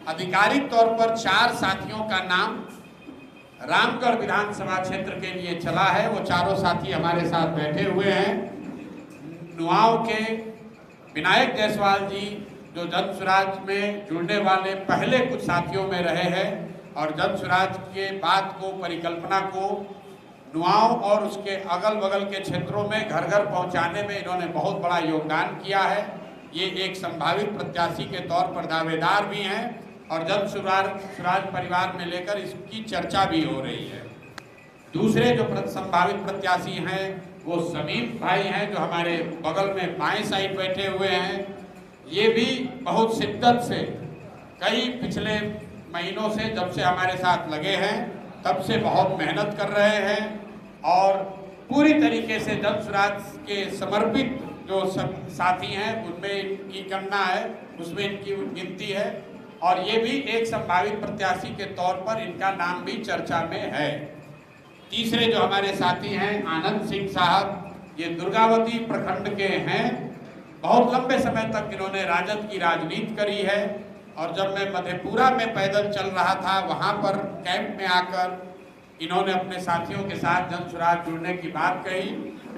आधिकारिक तौर पर 4 साथियों का नाम रामगढ़ विधानसभा क्षेत्र के लिए चला है। वो चारों साथी हमारे साथ बैठे हुए हैं। नुआव के विनायक जायसवाल जी जो जन स्वराज में जुड़ने वाले पहले कुछ साथियों में रहे हैं और जन स्वराज के बात को, परिकल्पना को नुआव और उसके अगल बगल के क्षेत्रों में घर घर पहुंचाने में इन्होंने बहुत बड़ा योगदान किया है। ये एक संभावित प्रत्याशी के तौर पर दावेदार भी हैं और जन स्वराज परिवार में लेकर इसकी चर्चा भी हो रही है। दूसरे जो संभावित प्रत्याशी हैं वो समीम भाई हैं जो हमारे बगल में बाएं साइड बैठे हुए हैं। ये भी बहुत शिद्दत से कई पिछले महीनों से जब से हमारे साथ लगे हैं तब से बहुत मेहनत कर रहे हैं और पूरी तरीके से जन स्वराज के समर्पित जो साथी हैं उनमें इनकी गणना है, उसमें इनकी गिनती है और ये भी एक संभावित प्रत्याशी के तौर पर इनका नाम भी चर्चा में है। तीसरे जो हमारे साथी हैं आनंद सिंह साहब, ये दुर्गावती प्रखंड के हैं। बहुत लंबे समय तक इन्होंने राजद की राजनीति करी है और जब मैं मधेपुरा में पैदल चल रहा था वहाँ पर कैंप में आकर इन्होंने अपने साथियों के साथ जन स्वराज जुड़ने की बात कही।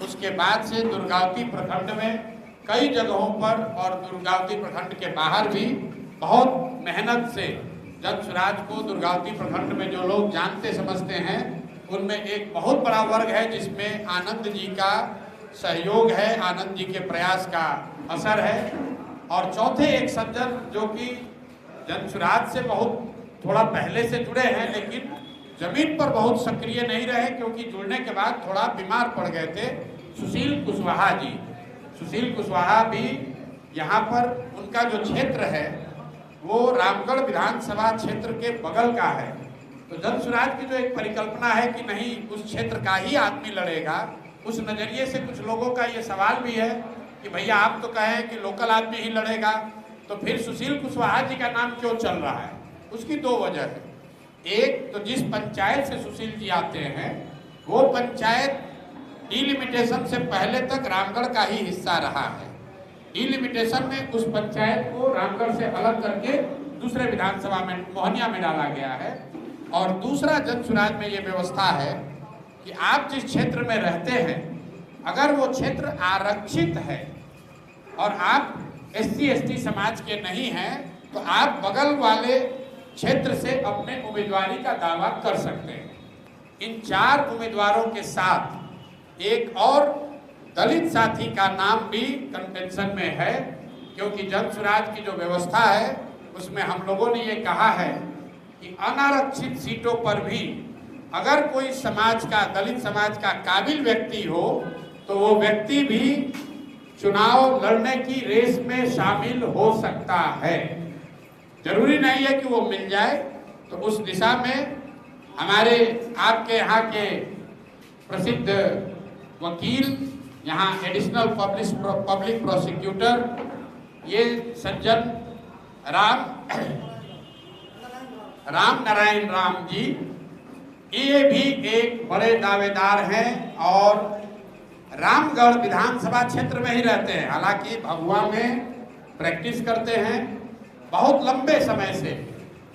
उसके बाद से दुर्गावती प्रखंड में कई जगहों पर और दुर्गावती प्रखंड के बाहर भी बहुत मेहनत से जन स्वराज को दुर्गावती प्रखंड में जो लोग जानते समझते हैं उनमें एक बहुत बड़ा वर्ग है जिसमें आनंद जी का सहयोग है, आनंद जी के प्रयास का असर है। और चौथे एक सज्जन जो कि जन स्वराज से बहुत थोड़ा पहले से जुड़े हैं लेकिन जमीन पर बहुत सक्रिय नहीं रहे क्योंकि जुड़ने के बाद थोड़ा बीमार पड़ गए थे, सुशील कुशवाहा जी। सुशील कुशवाहा भी यहाँ पर उनका जो क्षेत्र है वो रामगढ़ विधानसभा क्षेत्र के बगल का है। तो जन स्वराज की जो एक परिकल्पना है कि नहीं उस क्षेत्र का ही आदमी लड़ेगा, उस नज़रिए से कुछ लोगों का ये सवाल भी है कि भैया आप तो कहें कि लोकल आदमी ही लड़ेगा तो फिर सुशील कुशवाहा जी का नाम क्यों चल रहा है। उसकी 2 वजह है। एक तो जिस पंचायत से सुशील जी आते हैं वो पंचायत डिलिमिटेशन से पहले तक रामगढ़ का ही हिस्सा रहा है। डिलिमिटेशन में उस पंचायत को रामगढ़ से अलग करके दूसरे विधानसभा में मोहनिया में डाला गया है। और दूसरा जन स्वराज में ये व्यवस्था है कि आप जिस क्षेत्र में रहते हैं अगर वो क्षेत्र आरक्षित है और आप SC/ST समाज के नहीं हैं तो आप बगल वाले क्षेत्र से अपने उम्मीदवारी का दावा कर सकते हैं। इन 4 उम्मीदवारों के साथ एक और दलित साथी का नाम भी कंटेंशन में है क्योंकि जन स्वराज की जो व्यवस्था है उसमें हम लोगों ने ये कहा है कि अनारक्षित सीटों पर भी अगर कोई समाज का, दलित समाज का काबिल व्यक्ति हो तो वो व्यक्ति भी चुनाव लड़ने की रेस में शामिल हो सकता है। जरूरी नहीं है कि वो मिल जाए। तो उस दिशा में हमारे आपके यहाँ के प्रसिद्ध वकील, यहाँ एडिशनल पब्लिक प्रोसिक्यूटर ये सज्जन राम नारायण राम जी, ये भी एक बड़े दावेदार हैं और रामगढ़ विधानसभा क्षेत्र में ही रहते हैं। हालांकि भभुआ में प्रैक्टिस करते हैं। बहुत लंबे समय से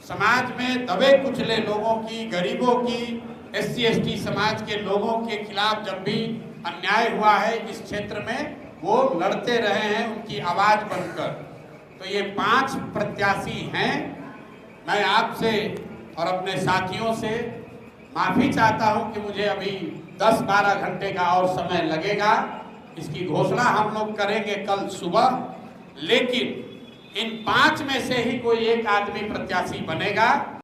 समाज में दबे कुचले लोगों की, गरीबों की, SC/ST समाज के लोगों के खिलाफ जब भी अन्याय हुआ है इस क्षेत्र में वो लड़ते रहे हैं उनकी आवाज बनकर। तो ये 5 प्रत्याशी हैं। मैं आपसे और अपने साथियों से माफ़ी चाहता हूं कि मुझे अभी 10-12 घंटे का और समय लगेगा। इसकी घोषणा हम लोग करेंगे कल सुबह, लेकिन इन 5 में से ही कोई एक आदमी प्रत्याशी बनेगा।